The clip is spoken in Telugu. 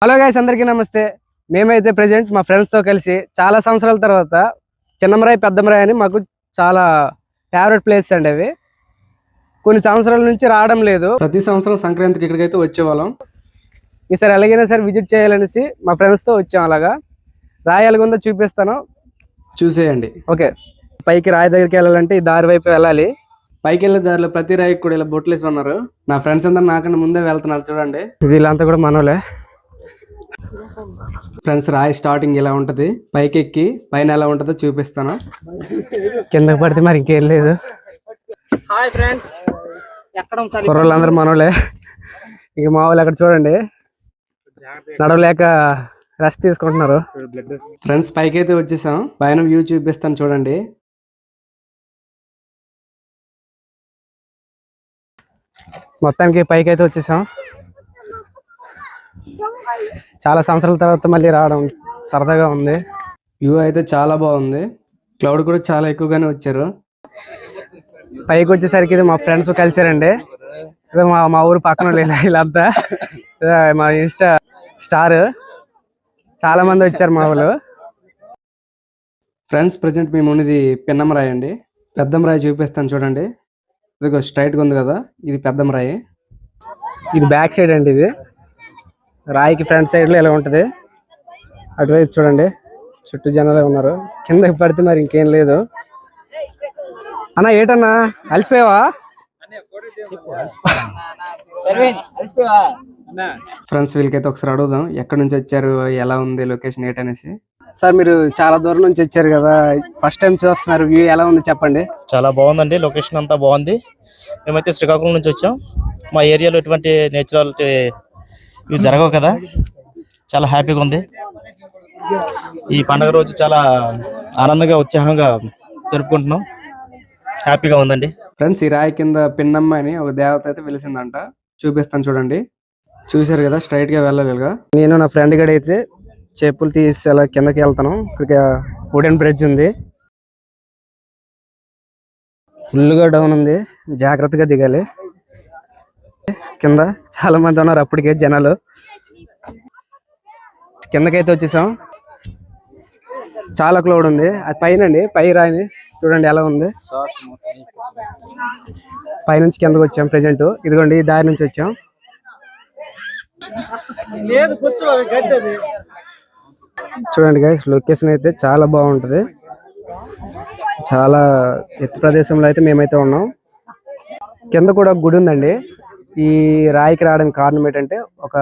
హలో గైస్, అందరికీ నమస్తే. మేమైతే ప్రెజెంట్ మా ఫ్రెండ్స్ తో కలిసి చాలా సంవత్సరాల తర్వాత చిన్నమరాయి పెద్దమరాయి అని మాకు చాలా ఫేవరెట్ ప్లేస్ అండి. అవి కొన్ని సంవత్సరాల నుంచి రావడం లేదు. ప్రతి సంవత్సరం సంక్రాంతికి ఇక్కడికైతే వచ్చేవాళ్ళం. ఈసారి ఎలాగైనా సరే విజిట్ చేయాలనేసి మా ఫ్రెండ్స్ తో వచ్చాం. అలాగా రాయి ఎలాగుందో చూపిస్తాను, చూసేయండి. ఓకే, పైకి రాయి దగ్గరికి వెళ్ళాలంటే ఈ దారి వైపు వెళ్ళాలి. పైకి వెళ్ళే దారిలో ప్రతి రాయికి కూడా ఇలా బొట్లేసి ఉన్నారు. నా ఫ్రెండ్స్ అందరూ నాకన్నా ముందే వెళ్తున్నారు. చూడండి, వీళ్ళంతా కూడా మనోలే. ఫ్రెండ్స్, రాయి స్టార్టింగ్ ఇలా ఉంటది. పైకి ఎక్కి పైన ఎలా ఉంటుందో చూపిస్తాను. కిందకి పడితే మరి ఇంకేం లేదు. కుర్రోళ్ళందరూ మనోలే. ఇక మా వాళ్ళు అక్కడ చూడండి నడవలేక రెస్ట్ తీసుకుంటున్నారు. ఫ్రెండ్స్, పైకి అయితే వచ్చేసాం. పైన వ్యూ చూపిస్తాను చూడండి. మొత్తానికి పైకి అయితే వచ్చేసాం. చాలా సంవత్సరాల తర్వాత మళ్ళీ రావడం సరదాగా ఉంది. వ్యూ అయితే చాలా బాగుంది. క్లౌడ్ కూడా చాలా ఎక్కువగానే వచ్చారు. పైకి వచ్చేసరికి ఇది మా ఫ్రెండ్స్ కలిసారండి. ఇదే మా ఊరు పక్కన వీళ్ళంతా మా ఇన్స్టా స్టార్. చాలా మంది వచ్చారు మా వాళ్ళు. ఫ్రెండ్స్, ప్రజెంట్ మేము ఉన్నది పిన్నమరాయి అండి. పెద్దమరాయి చూపిస్తాను చూడండి. ఇది స్ట్రైట్గా ఉంది కదా, ఇది పెద్దమరాయి. ఇది బ్యాక్ సైడ్ అండి. ఇది రాయికి ఫ్రంట్ సైడ్ లో ఇలా ఉంటది. అటువైపు చూడండి, చుట్టూ జనాలే ఉన్నారు. కిందకి పడితే మరి ఇంకేం లేదు. అన్నా ఏటన్నా అలసిపోయావా? ఫ్రెండ్స్, వీళ్ళకైతే ఒకసారి అడుగుదాం ఎక్కడి నుంచి వచ్చారు, ఎలా ఉంది లొకేషన్ ఏంటనేసి. సార్, మీరు చాలా దూరం నుంచి వచ్చారు కదా, ఫస్ట్ టైం చూస్తున్నారు. వ్యూ ఎలా ఉంది చెప్పండి. చాలా బాగుందండి, లొకేషన్ అంతా బాగుంది. మేమైతే శ్రీకాకుళం నుంచి వచ్చాం. మా ఏరియాలో ఎటువంటి నేచురాలిటీ ఇవి జరగవు కదా, చాలా హ్యాపీగా ఉంది. ఈ పండుగ రోజు చాలా ఆనందంగా ఉత్సాహంగా జరుపుకుంటున్నాం. హ్యాపీగా ఉందండి. ఫ్రెండ్స్, ఈ రాయి కింద పిన్నమ్మ అని ఒక దేవత అయితే వెలిసిందంట. చూపిస్తాను చూడండి. చూసారు కదా, స్ట్రైట్ గా వెళ్ళాలిగా. నేను నా ఫ్రెండ్ గడ అయితే చెప్పులు తీసి అలా కిందకి వెళ్తాను. ఇక్కడ వుడెన్ బ్రిడ్జ్ ఉంది. ఫుల్గా డౌన్ ఉంది, జాగ్రత్తగా దిగాలి. కింద చాలా మంది ఉన్నారు అప్పటికే జనాలు. కిందకైతే వచ్చేసాం. చాలా క్లౌడ్ ఉంది. అది పైన అండి, పై రాయిని చూడండి ఎలా ఉంది. పైనుంచి కిందకి వచ్చాం ప్రెజెంట్. ఇదిగోండి, ఈ దారి నుంచి వచ్చాం. చూడండి గైస్, లొకేషన్ అయితే చాలా బాగుంటది. చాలా ఎత్తు ప్రదేశంలో అయితే మేమైతే ఉన్నాం. కింద కూడా గుడి ఉందండి. ఈ రాయికి రావడానికి కారణం ఏంటంటే, ఒక